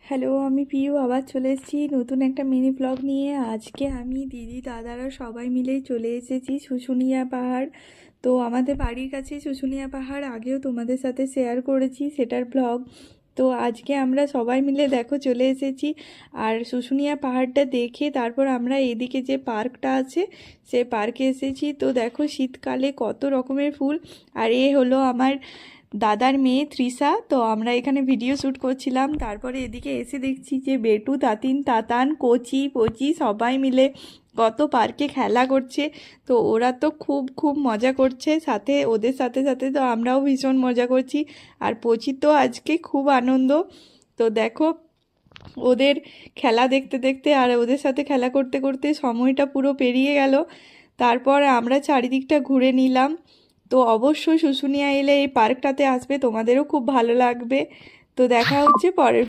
Hello, আমি পিউ আবার চলে এসেছি নতুন একটা মিনি ব্লগ নিয়ে। আজকে আমি দিদি দাদারা সবাই মিলেই চলে এসেছি শুশুনিয়া পাহাড়। তো আমাদের বাড়ির কাছে শুশুনিয়া পাহাড় আগেও তোমাদের সাথে শেয়ার করেছি সেটার ব্লগ। তো আজকে আমরা সবাই মিলে দেখো চলে এসেছি। আর শুশুনিয়া পাহাড়টা দেখে তারপর আমরা এদিকে যে পার্কটা আছে সে পার্কে এসেছি। তো দেখো শীতকালে কত রকমের ফুল। আর এ হলো আমার দাদার মেয়ে তৃষা। তো আমরা এখানে ভিডিও শ্যুট করছিলাম, তারপরে এদিকে এসে দেখছি যে বেটু তাতিন তাতান কচি পচি সবাই মিলে কত পার্কে খেলা করছে। তো ওরা তো খুব খুব মজা করছে, সাথে ওদের সাথে সাথে তো আমরাও ভীষণ মজা করছি। আর পচি তো আজকে খুব আনন্দ। তো দেখো ওদের খেলা দেখতে দেখতে আর ওদের সাথে খেলা করতে করতে সময়টা পুরো পেরিয়ে গেল। তারপর আমরা চারিদিকটা ঘুরে নিলাম। তো অবশ্যই শুশুনিয়া এলে এই পার্কটাতে আসবে, তোমাদেরও খুব ভালো লাগবে। তো দেখা হচ্ছে পরের